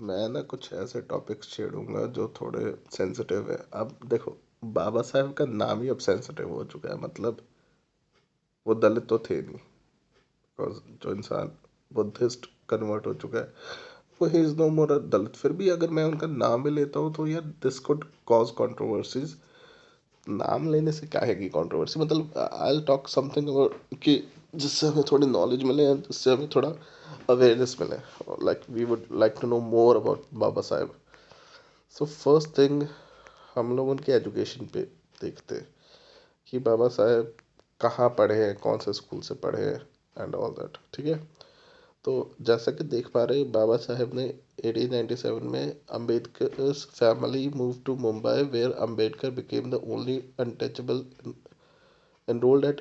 मैं ना कुछ ऐसे टॉपिक्स छेड़ूंगा जो थोड़े सेंसिटिव है। अब देखो, बाबा साहेब का नाम ही अब सेंसिटिव हो चुका है। मतलब वो दलित तो थे नहीं, बिकॉज जो इंसान बुद्धिस्ट कन्वर्ट हो चुका है वो ही इज नो मोर अ दलित। फिर भी अगर मैं उनका नाम भी लेता हूँ तो यार दिस कुड कॉज कंट्रोवर्सीज। नाम लेने से क्या है कि कंट्रोवर्सी, मतलब आई टॉक समथिंग अबाउट कि जिससे हमें थोड़ी नॉलेज मिले and जिससे हमें थोड़ा अवेयरनेस मिले। Like we would like to know more about Baba Saheb. So first thing, हम लोग उनके एजुकेशन पे देखते हैं कि बाबा साहेब कहाँ पढ़े हैं, कौन से स्कूल से पढ़े हैं एंड ऑल दैट। ठीक है, तो जैसा कि देख पा रहे हैं, बाबा साहेब ने 1897 में Ambedkar family move to Mumbai where Ambedkar became the only untouchable enrolled at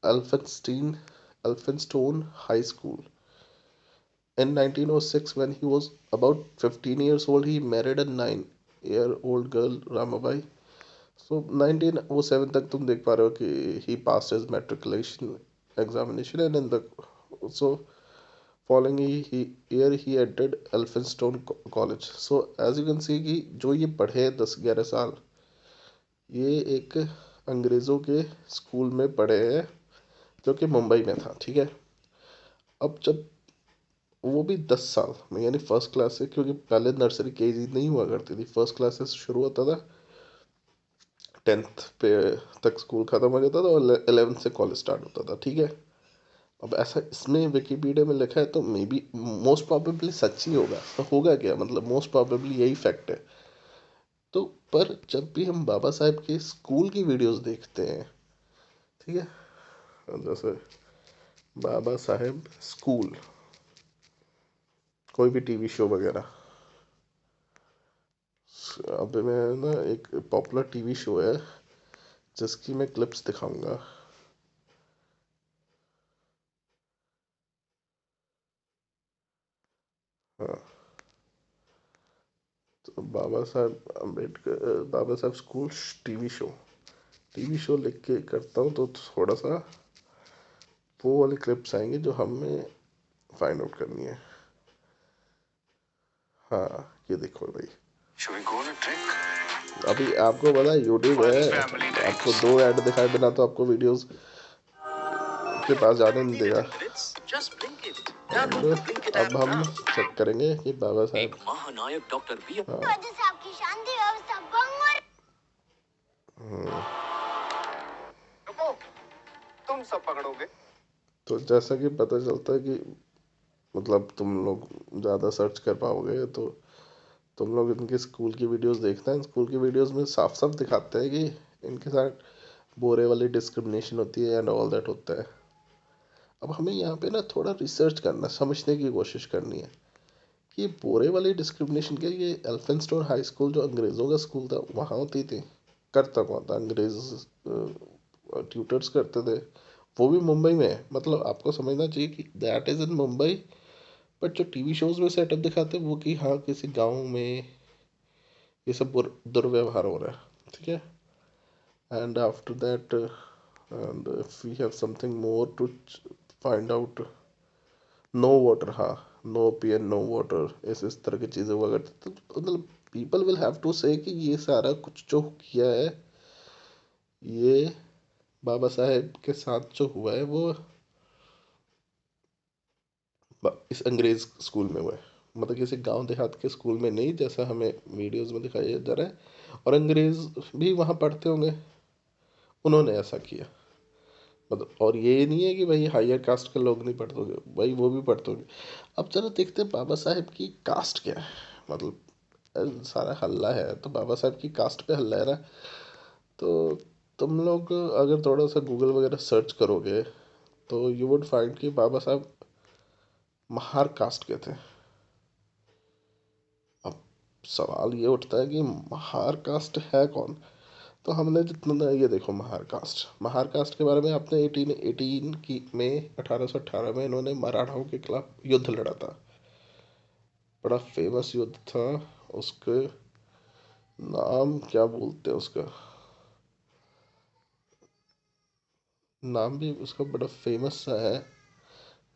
Elphinstone, Elphinstone High School. In 1906, when he was about 15 years old, he married a 9-year-old girl, Ramabai. So 1907 तक तुम देख पा रहे हो कि he passed his matriculation examination, and in the so following year he entered Elphinstone College. So as you can see कि जो ये पढ़े 10-11 साल, ये एक अंग्रेज़ों के स्कूल में पढ़े हैं जो कि मुंबई में था। ठीक है, अब जब वो भी 10 साल में, यानी फर्स्ट क्लास से, क्योंकि पहले नर्सरी केजी नहीं हुआ करती थी, फर्स्ट क्लास से शुरू होता था, 10th पे तक स्कूल खत्म हो जाता था और 11th से कॉलेज स्टार्ट होता था। ठीक है, अब ऐसा इसमें विकीपीडिया में लिखा है तो मे बी मोस्ट प्रोबेबली सच ही होगा। तो होगा क्या, मतलब मोस्ट प्रोबेबली यही फैक्ट है। तो पर जब भी हम बाबा साहेब के स्कूल की वीडियोस देखते हैं, ठीक है, जैसे बाबा साहेब स्कूल, कोई भी टीवी शो वगैरह, अब मैं ना एक पॉपुलर टीवी शो है जिसकी मैं क्लिप्स दिखाऊंगा। हाँ, तो बाबा साहब अम्बेडकर, बाबा साहब स्कूल टीवी शो लिख के करता हूँ तो थोड़ा सा वो वाली क्लिप्स आएंगे जो हमें फाइंड आउट करनी है। हाँ, ये देखो भाई। अभी आपको पता है यूट्यूब है, आपको दो ऐड दिखाए बिना तो आपको वीडियोस के पास जाने नहीं देगा। And अब हम चेक करेंगे कि बाबा साहेब, महानायक डॉक्टर बी आर साहब की शांति व्यवस्था भंग हो तुम सब पकड़ोगे। तो जैसा कि पता चलता है कि मतलब तुम लोग ज़्यादा सर्च कर पाओगे तो तुम लोग इनके स्कूल की वीडियोस देखते हैं। स्कूल की वीडियोस में साफ साफ दिखाते हैं कि इनके साथ बोरे वाली डिस्क्रिमिनेशन होती है एंड ऑल दैट होता है। अब हमें यहाँ पे ना थोड़ा रिसर्च करना, समझने की कोशिश करनी है कि बोरे वाली डिस्क्रिमिनेशन क्या, ये एल्फिंस्टोन हाई स्कूल जो अंग्रेज़ों का स्कूल था वहाँ होती थी। करता कौन था, अंग्रेज ट्यूटर्स करते थे। वो भी मुंबई में है। मतलब आपको समझना चाहिए कि that is in Mumbai, but जो टीवी शोज़ में सेटअप दिखाते हैं वो कि हाँ किसी गांव में ये सब दुर्व्यवहार हो रहा है। ठीक है, and after that and if we have something more to find out, no water, हाँ, नो पियर नो वाटर, इस तरह की चीज़ें हुआ करती। तो मतलब पीपल विल हैव टू से कि ये सारा कुछ जो किया है, ये बाबा साहेब के साथ जो हुआ है वो इस अंग्रेज स्कूल में हुआ है। मतलब किसी गांव देहात के स्कूल में नहीं, जैसा हमें वीडियोस में दिखाया जा रहा है। और अंग्रेज भी वहाँ पढ़ते होंगे, उन्होंने ऐसा किया। मतलब और ये नहीं है कि भाई हायर कास्ट के लोग नहीं पढ़ते होंगे, भाई वो भी पढ़ते होंगे। अब चलो देखते हैं बाबा साहेब की कास्ट क्या है। मतलब सारा हल्ला है तो बाबा साहेब की कास्ट पे हल्ला है ना। तो तुम लोग अगर थोड़ा सा गूगल वगैरह सर्च करोगे तो यू वुड फाइंड कि बाबा साहब महार कास्ट के थे। अब सवाल ये उठता है कि महार कास्ट है कौन। तो हमने जितना, ये देखो, महार कास्ट के बारे में आपने 1818 की में 1818 में इन्होंने मराठाओं के खिलाफ युद्ध लड़ा था। बड़ा फेमस युद्ध था। उसके नाम क्या बोलते हैं उसका, नाम भी उसका बड़ा फेमस सा है।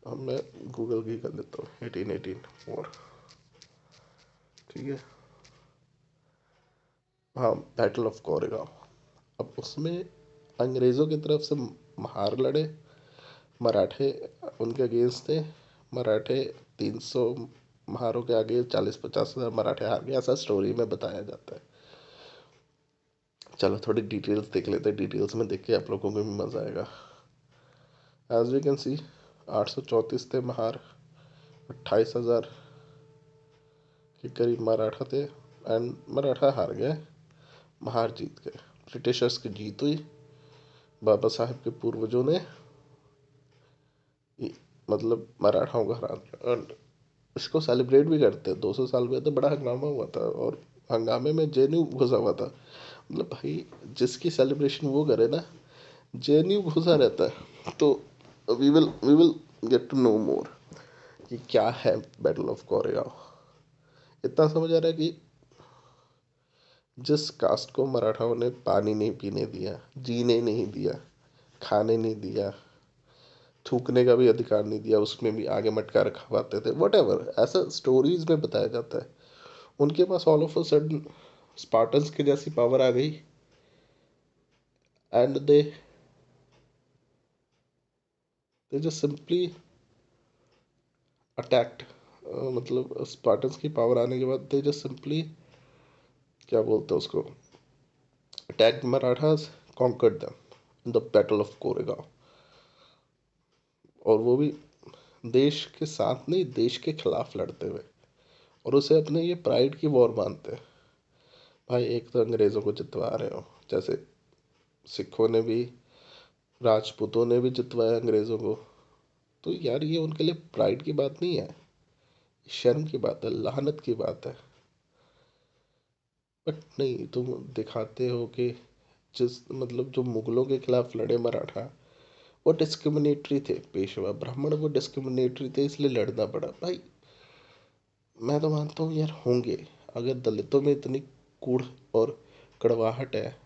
अब मैं गूगल की कर लेता हूँ, 1818 वॉर। ठीक है। हाँ, बैटल ऑफ कोरेगांव। अब उसमें अंग्रेज़ों की तरफ से महार लड़े, मराठे उनके अगेंस्ट थे। मराठे 300 महारों के आगे 40-50 हज़ार मराठे हार गए, ऐसा स्टोरी में बताया जाता है। चलो थोड़ी डिटेल्स देख लेते हैं, डिटेल्स में देख के आप लोगों को भी मज़ा आएगा। एज वी कैन सी 834 थे महार, 28,000 के करीब मराठा थे, एंड मराठा हार गए, महार जीत गए। ब्रिटिशर्स की जीत हुई। बाबा साहब के पूर्वजों ने मतलब मराठाओं को हरा दिया, और इसको सेलिब्रेट भी करते हैं। 200 साल में तो बड़ा हंगामा हुआ था, और हंगामे में जेएनयू घुसा हुआ था। मतलब भाई, जिसकी सेलिब्रेशन वो करे ना, जेएनयू घुसा रहता है। तो we will get to know more कि क्या है बैटल ऑफ कोरेगांव। इतना समझ आ रहा है कि जिस कास्ट को मराठाओं ने पानी नहीं पीने दिया, जीने नहीं दिया, खाने नहीं दिया, थूकने का भी अधिकार नहीं दिया, उसमें भी आगे मटका रखवाते थे, वट एवर, ऐसा स्टोरीज में बताया जाता है। उनके पास all of a sudden Spartans की जैसी पावर आ गई, and they just simply attacked. मतलब स्पार्टन्स की पावर आने के बाद दे जस्ट सिंपली, क्या बोलते हैं उसको, attacked Marathas, conquered them in the battle of Koregaon. और वो भी देश के साथ नहीं, देश के खिलाफ लड़ते हुए, और उसे अपने ये प्राइड की वॉर मानते हैं। भाई, एक तो अंग्रेज़ों को जितवा रहे हो, जैसे सिखों ने भी, राजपूतों ने भी जितवाया अंग्रेज़ों को, तो यार ये उनके लिए प्राइड की बात नहीं है, शर्म की बात है, लानत की बात है। बट नहीं, तुम दिखाते हो कि जिस मतलब जो मुगलों के खिलाफ लड़े मराठा, वो डिस्क्रिमिनेटरी थे, पेशवा ब्राह्मण वो डिस्क्रिमिनेटरी थे, इसलिए लड़ना पड़ा। भाई, मैं तो मानता हूँ यार, होंगे, अगर दलितों में इतनी कूड़ और कड़वाहट है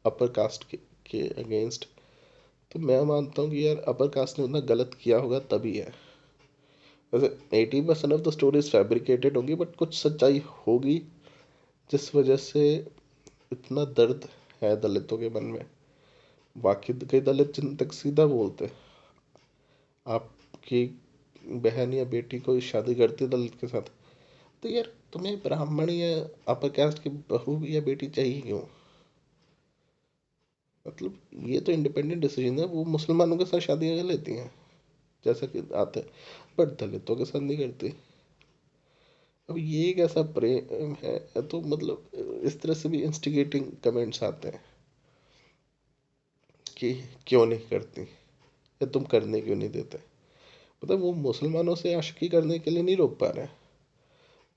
अपर कास्ट के अगेंस्ट, तो मैं मानता हूँ कि यार अपर कास्ट ने उतना गलत किया होगा तभी है। वैसे 80% ऑफ द स्टोरीज फैब्रिकेटेड होगी, बट कुछ सच्चाई होगी, जिस वजह से इतना दर्द है दलितों के मन में। बाकी कई दलित जिन तक सीधा बोलते, आपकी बहन या बेटी कोई शादी करती है दलित के साथ, तो यार तुम्हें ब्राह्मण या अपर कास्ट की बहू या बेटी चाहिए क्यों? मतलब ये तो इंडिपेंडेंट डिसीजन है, वो मुसलमानों के साथ शादियाँ कर लेती हैं जैसा कि आते हैं, बट दलितों के साथ नहीं करती। अब ये एक ऐसा प्रेम है, तो मतलब इस तरह से भी इंस्टिगेटिंग कमेंट्स आते हैं कि क्यों नहीं करती, या तुम करने क्यों नहीं देते। मतलब वो मुसलमानों से आशिकी करने के लिए नहीं रोक पा रहे हैं,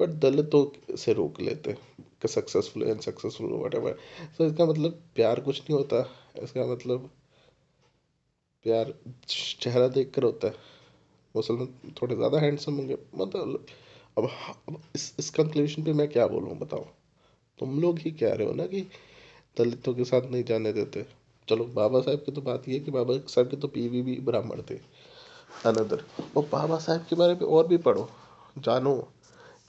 बट दलितों से रोक लेते कि सक्सेसफुल अनसक्सेसफुल वट एवर। तो इसका मतलब प्यार कुछ नहीं होता, इसका मतलब प्यार चेहरा देख कर होता है। मुसलमान थोड़े ज़्यादा हैंडसम होंगे, मतलब अब इस कंक्लूजन पे मैं क्या बोलूँ बताओ। तुम लोग ही कह रहे हो ना कि दलितों के साथ नहीं जाने देते। चलो बाबा साहब की तो बात ये है कि बाबा साहब के तो पीवी भी ब्राह्मण थे, अनदर। और बाबा साहब के बारे में और भी पढ़ो, जानो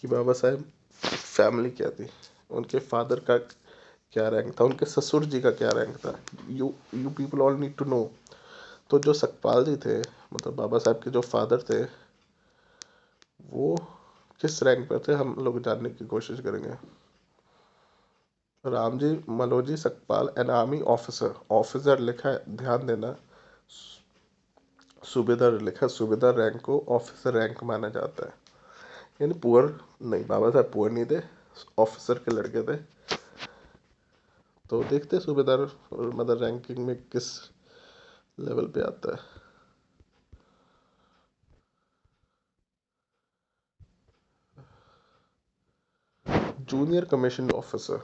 कि बाबा साहब फैमिली क्या थी, उनके फादर का क्या रैंक था, उनके ससुर जी का क्या रैंक था। You people all need to know. तो जो सतपाल जी थे, मतलब बाबा साहब के जो फादर थे, वो किस रैंक पर थे हम लोग जानने की कोशिश करेंगे। Ramji Maloji Sakpal, an army officer, officer लिखा है ध्यान देना, सूबेदार लिखा है, सूबेदार रैंक को ऑफिसर रैंक माना जाता है। यानी पुअर नहीं, बाबा साहब पुअर नहीं थे, ऑफिसर के लड़के थे। तो देखते सूबेदार और मदर रैंकिंग में किस लेवल पे आता है। Junior commission officer.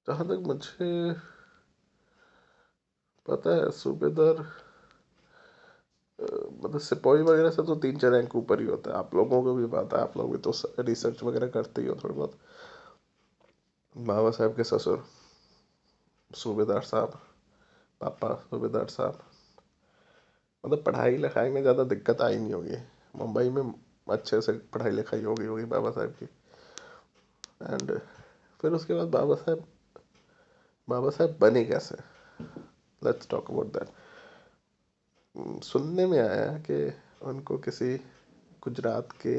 जहाँ तक मुझे पता है, सूबेदार मतलब सिपाही वगैरह से तो 3-4 रैंक ऊपर ही होता है। आप लोगों को भी पता है, आप लोग भी तो रिसर्च वगैरह करते ही हो थोड़ी बहुत। बाबा साहब के ससुर सूबेदार साहब, पापा सूबेदार साहब। मतलब पढ़ाई लिखाई में ज़्यादा दिक्कत आई नहीं होगी मुंबई में, अच्छे से पढ़ाई लिखाई होगी होगी बाबा साहब की। एंड फिर उसके बाद बाबा साहब बने कैसे, लेट्स टॉक अबाउट दैट। सुनने में आया कि उनको किसी गुजरात के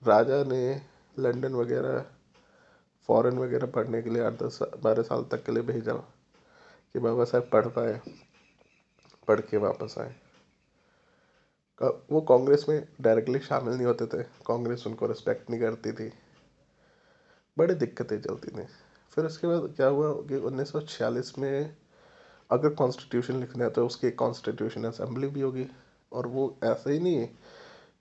राजा ने लंदन वगैरह, फॉरेन वगैरह पढ़ने के लिए 8 10 12 साल तक के लिए भेजा कि बाबा साहब पढ़ पाए, पढ़ के वापस आए। वो कांग्रेस में डायरेक्टली शामिल नहीं होते थे, कांग्रेस उनको रिस्पेक्ट नहीं करती थी, बड़ी दिक्कतें चलती थी। फिर उसके बाद क्या हुआ कि 1946 में अगर कॉन्स्टिट्यूशन लिखना है तो उसकी कॉन्स्टिट्यूशन असेंबली भी होगी। और वो ऐसा ही नहीं है,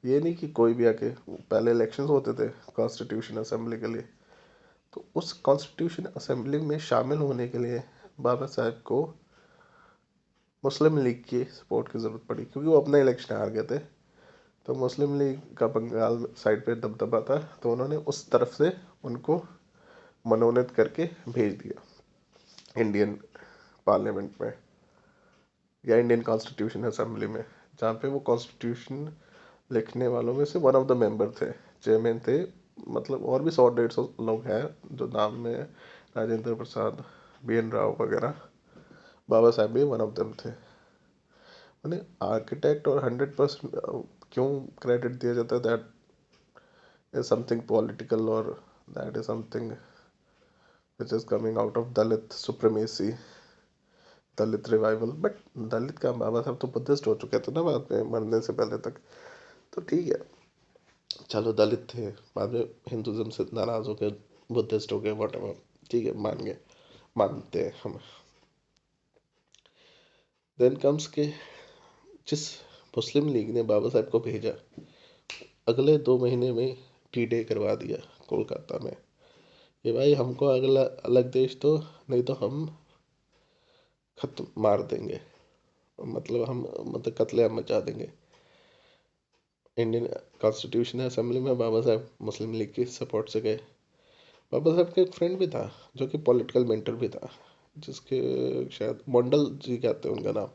ये नहीं कि कोई भी आके, पहले इलेक्शंस होते थे कॉन्स्टिट्यूशन असेंबली के लिए। तो उस कॉन्स्टिट्यूशन असेंबली में शामिल होने के लिए बाबा साहब को मुस्लिम लीग की सपोर्ट की ज़रूरत पड़ी, क्योंकि वो अपना इलेक्शन हार गए थे। तो मुस्लिम लीग का बंगाल साइड पे दबदबा था, तो उन्होंने उस तरफ से उनको मनोनीत करके भेज दिया इंडियन पार्लियामेंट में या इंडियन कॉन्स्टिट्यूशन असेंबली में, जहाँ पे वो कॉन्स्टिट्यूशन लिखने वालों में से वन ऑफ द मेंबर थे, चेयरमैन थे। मतलब और भी 100 150 लोग हैं जो नाम में, राजेंद्र प्रसाद, BN राव वगैरह, बाबा साहब भी वन ऑफ देम थे। मैंने आर्किटेक्ट और 100% क्यों क्रेडिट दिया जाता है, दैट इज समथिंग पॉलिटिकल, और that is something which is coming out of Dalit supremacy, Dalit revival. But Dalit का बाबा साहब तो बुद्धिस्ट हो चुके थे ना बाद में, मरने से पहले तक। तो ठीक है, चलो दलित थे, बाद में हिंदुज्म से नाराज हो गए, बुद्धिस्ट हो गए, वट एवर, ठीक है, मान गए, मानते हैं हम। देन कम्स के, जिस मुस्लिम लीग ने बाबा साहब को भेजा, अगले 2 महीने में टी डे करवा दिया कोलकाता में कि भाई हमको अगला अलग देश दो, नहीं तो हम खत्म मार देंगे, मतलब हम, मतलब कत्लेआम मचा देंगे। इंडियन कॉन्स्टिट्यूशन असेंबली में बाबा साहब मुस्लिम लीग की सपोर्ट से गए। बाबा साहब का एक फ्रेंड भी था जो कि पॉलिटिकल मेंटर भी था, जिसके शायद मंडल जी कहते हैं उनका नाम,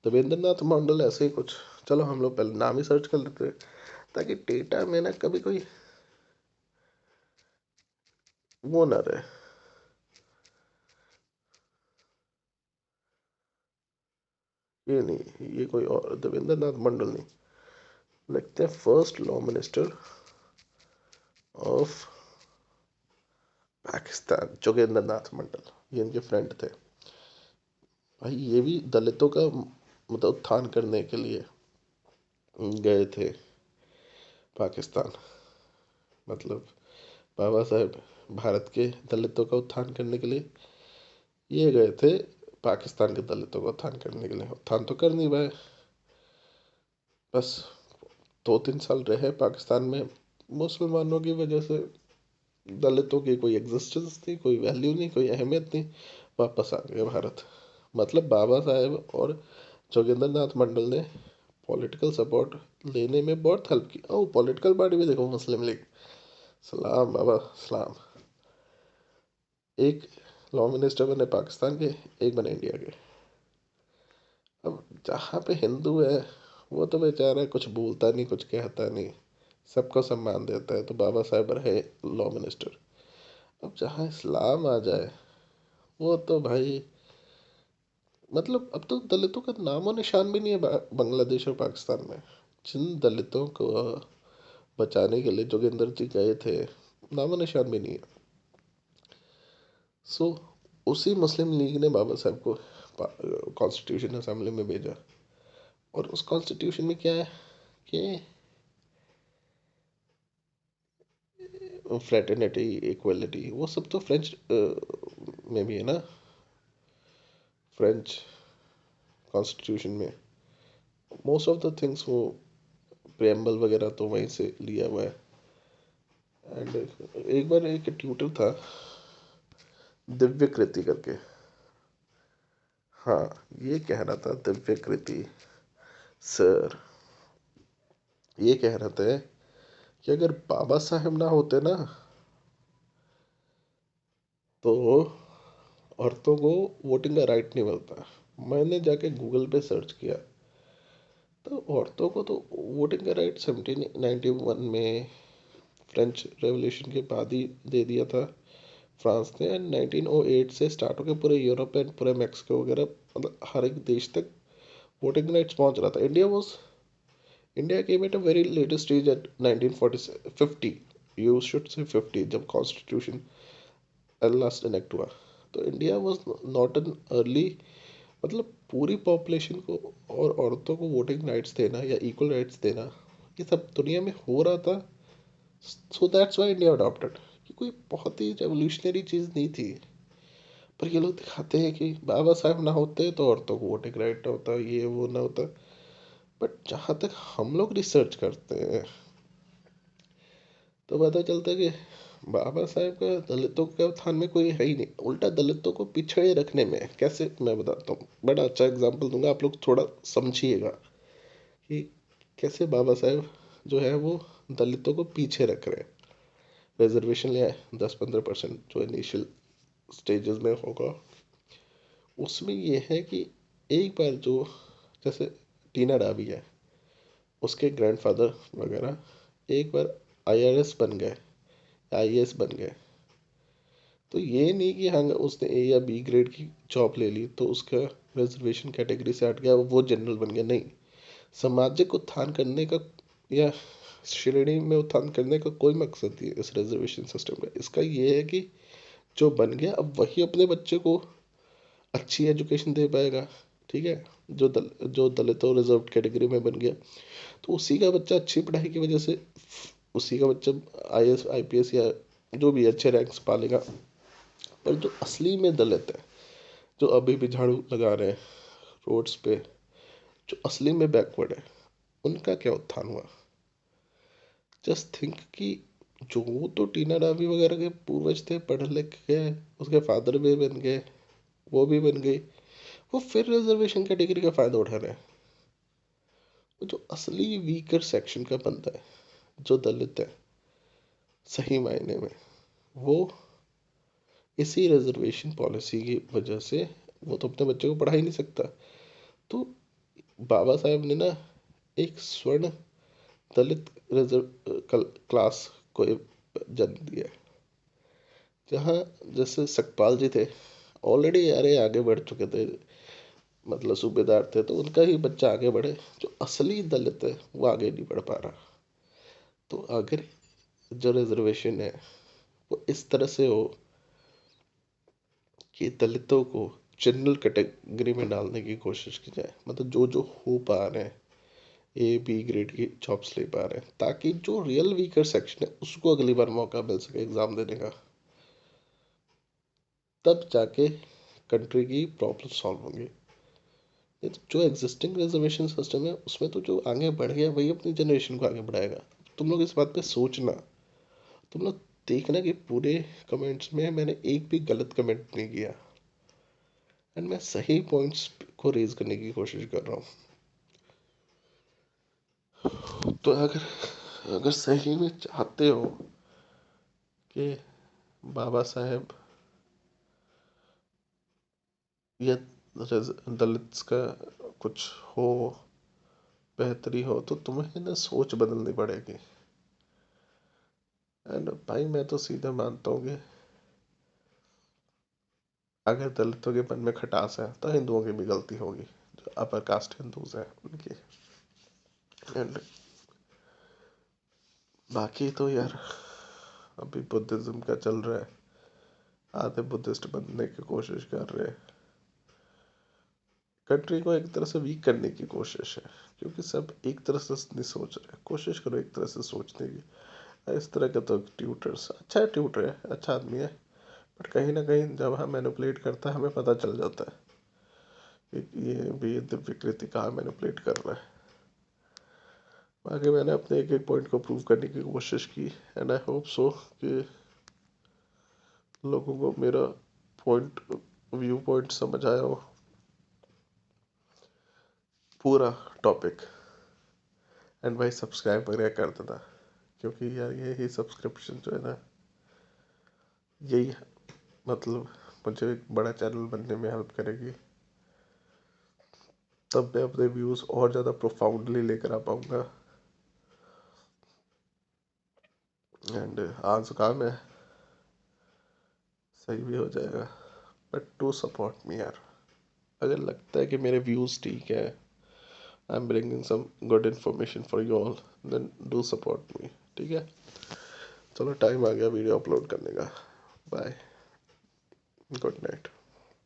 देवेंद्र नाथ मंडल ऐसे ही कुछ। चलो हम लोग पहले नाम ही सर्च कर लेते हैं, ताकि डेटा में ना कभी कोई वो ना रहे। ये नहीं, ये कोई और देवेंद्र नाथ मंडल नहीं, लिखते हैं first law minister of Pakistan Jogendra Nath Mandal, ये इनके फ्रेंड थे। भाई ये भी दलितों का मतलब उत्थान करने के लिए गए थे पाकिस्तान। मतलब बाबा साहेब भारत के दलितों का उत्थान करने के लिए ये गए थे, पाकिस्तान के दलितों का उत्थान करने के लिए। उत्थान तो कर नहीं पाए, बस 2 3 साल रहे पाकिस्तान में, मुसलमानों की वजह से दलितों की कोई एग्जिस्टेंस नहीं, कोई वैल्यू नहीं, कोई अहमियत नहीं, वापस आ गए भारत। मतलब बाबा साहेब और जोगेंद्र नाथ मंडल ने पॉलिटिकल सपोर्ट लेने में बहुत हेल्प की। ओ पॉलिटिकल पार्टी भी देखो, मुस्लिम लीग, सलाम बाबा सलाम। एक लॉ मिनिस्टर बने पाकिस्तान के, एक बने इंडिया के। अब जहाँ पे हिंदू है वो तो बेचारा कुछ बोलता नहीं, कुछ कहता नहीं, सबको सम्मान देता है, तो बाबा साहब रहे लॉ मिनिस्टर। अब जहाँ इस्लाम आ जाए, वो तो भाई, मतलब अब तो दलितों का नामो निशान भी नहीं है बांग्लादेश और पाकिस्तान में। जिन दलितों को बचाने के लिए जोगेंद्र जी गए थे, नामो निशान भी नहीं है। सो उसी मुस्लिम लीग ने बाबा साहब को कॉन्स्टिट्यूशन असेंबली में भेजा। और उस कॉन्स्टिट्यूशन में क्या है कि फ्रेटर्निटी, इक्वलिटी, वो सब तो फ्रेंच में भी है ना, फ्रेंच कॉन्स्टिट्यूशन में मोस्ट ऑफ द थिंग्स, वो प्रेम्बल वगैरह तो वहीं से लिया हुआ है। एंड एक बार एक ट्यूटर था दिव्य कृति करके, हाँ ये कह रहा था दिव्य कृति सर, ये कह रहे थे कि अगर बाबा साहेब ना होते ना, तो औरतों को वोटिंग का राइट नहीं मिलता। मैंने जाके गूगल पे सर्च किया, तो औरतों को तो वोटिंग का राइट 1791 में फ्रेंच रेवोल्यूशन के बाद ही दे दिया था फ्रांस ने, एंड 1908 से स्टार्ट होकर पूरे यूरोप एंड पूरे मैक्सिको वगैरह, मतलब हर एक देश तक वोटिंग राइट्स पहुंच रहा था। India came at a very latest stage at 1940 50, you should say 50, जब कॉन्स्टिट्यूशन लास्ट इनेक्ट हुआ। तो India was not an early, मतलब पूरी पॉपुलेशन को और औरतों को वोटिंग राइट्स देना या इक्वल राइट्स देना, ये सब दुनिया में हो रहा था। So that's why India adopted. ये कोई बहुत ही रेवोल्यूशनरी चीज़ नहीं थी। पर ये लोग दिखाते हैं कि बाबा साहब ना होते तो औरतों को वोटिंग राइट ना होता, ये वो ना होता। बट जहाँ तक हम लोग रिसर्च करते हैं तो पता चलता है कि बाबा साहब का दलितों के उत्थान में कोई है ही नहीं, उल्टा दलितों को पिछड़े रखने में। कैसे, मैं बताता हूँ, बड़ा अच्छा एग्जाम्पल दूंगा, आप लोग थोड़ा समझिएगा कि कैसे बाबा साहब जो है वो दलितों को पीछे रख रहे हैं। रिजर्वेशन लिया है 10-15% जो इनिशियल स्टेजेस में होगा, उसमें ये है कि एक बार जो, जैसे टीना डाबी है, उसके ग्रैंडफादर वगैरह एक बार आईआरएस बन गए, आईएएस बन गए, तो ये नहीं कि हाँ उसने ए या बी ग्रेड की जॉब ले ली तो उसका रिजर्वेशन कैटेगरी से हट गया, वो जनरल बन गया। नहीं, सामाजिक उत्थान करने का या श्रेणी में उत्थान करने का कोई मकसद नहीं है इस रिजर्वेशन सिस्टम का। इसका ये है कि जो बन गया अब वही अपने बच्चे को अच्छी एजुकेशन दे पाएगा। ठीक है, जो दलित और रिजर्व कैटेगरी में बन गया, तो उसी का बच्चा अच्छी पढ़ाई की वजह से उसी का बच्चा आईएएस आईपीएस या जो भी अच्छे रैंक्स पालेगा। पर जो असली में दलित है, जो अभी भी झाड़ू लगा रहे हैं रोड्स पे, जो असली में बैकवर्ड है, उनका क्या उत्थान हुआ? जस्ट थिंक कि जो तो टीना डाबी वगैरह के पूर्वज थे, पढ़ लिख गए, उसके फादर भी बन गए, वो भी बन गई, वो फिर रिजर्वेशन कैटेगरी का फायदा उठा रहे हैं। तो जो असली वीकर सेक्शन का बंदा है, जो दलित है सही मायने में, वो इसी रिजर्वेशन पॉलिसी की वजह से वो तो अपने बच्चे को पढ़ा ही नहीं सकता। तो बाबा साहब ने ना एक स्वर्ण दलित रिजर्व क्लास को जन्म दिया, जहाँ जैसे सतपाल जी थे, ऑलरेडी यारे आगे बढ़ चुके थे, मतलब सूबेदार थे, तो उनका ही बच्चा आगे बढ़े। जो असली दलित है वो आगे नहीं बढ़ पा रहा। तो अगर जो रिजर्वेशन है वो इस तरह से हो कि दलितों को जनरल कैटेगरी में डालने की कोशिश की जाए, मतलब जो जो हो पा रहे हैं, ए बी ग्रेड की जॉब्स ले पा रहे हैं, ताकि जो रियल वीकर सेक्शन है उसको अगली बार मौका मिल सके एग्ज़ाम देने का, तब जाके कंट्री की प्रॉब्लम सॉल्व होंगी। नहीं तो जो एग्जिस्टिंग रिजर्वेशन सिस्टम है उसमें तो जो आगे बढ़ गया वही अपनी जनरेशन को आगे बढ़ाएगा। तुम लोग इस बात पे सोचना, तुम लोग देखना कि पूरे कमेंट्स में मैंने एक भी गलत कमेंट नहीं किया, एंड मैं सही पॉइंट्स को रेज करने की कोशिश कर रहा हूँ। तो अगर अगर सही में चाहते हो कि बाबा साहेब या दलित्स का कुछ हो, बेहतरी हो, तो तुम्हें ना सोच बदलनी पड़ेगी। एंड भाई मैं तो सीधा मानता हूँ कि अगर दलितों के मन में खटास है तो हिंदुओं की भी गलती होगी, जो अपर कास्ट हिंदूज हैं उनकी। एंड बाकी तो यार अभी बुद्धिज्म का चल रहा है, आधे बुद्धिस्ट बनने की कोशिश कर रहे हैं। कंट्री को एक तरह से वीक करने की कोशिश है, क्योंकि सब एक तरह से नहीं सोच रहे। कोशिश करो एक तरह से सोचने की। इस तरह का तो ट्यूटर्स अच्छा है, ट्यूटर है, अच्छा आदमी है, बट कहीं ना कहीं जब हम मैनिपुलेट करता है हमें पता चल जाता है कि ये भी विकृति कहाँ मैनिपुलेट कर रहा है। बाकी मैंने अपने एक एक पॉइंट को प्रूव करने की कोशिश की, एंड आई होप सो कि लोगों को मेरा पॉइंट व्यू पॉइंट समझ आया हो पूरा टॉपिक। एंड भाई सब्सक्राइब वगैरह कर देना, क्योंकि यार यही सब्सक्रिप्शन जो है ना, यही मतलब मुझे एक बड़ा चैनल बनने में हेल्प करेगी, तब मैं अपने व्यूज़ और ज़्यादा प्रोफाउंडली लेकर आ पाऊँगा। एंड आज काम है, सही भी हो जाएगा। बट टू सपोर्ट मी यार, अगर लगता है कि मेरे व्यूज़ ठीक है, I am bringing some good information for you all, then do support me. ठीक है, चलो टाइम आ गया वीडियो अपलोड करने का। Bye, good night.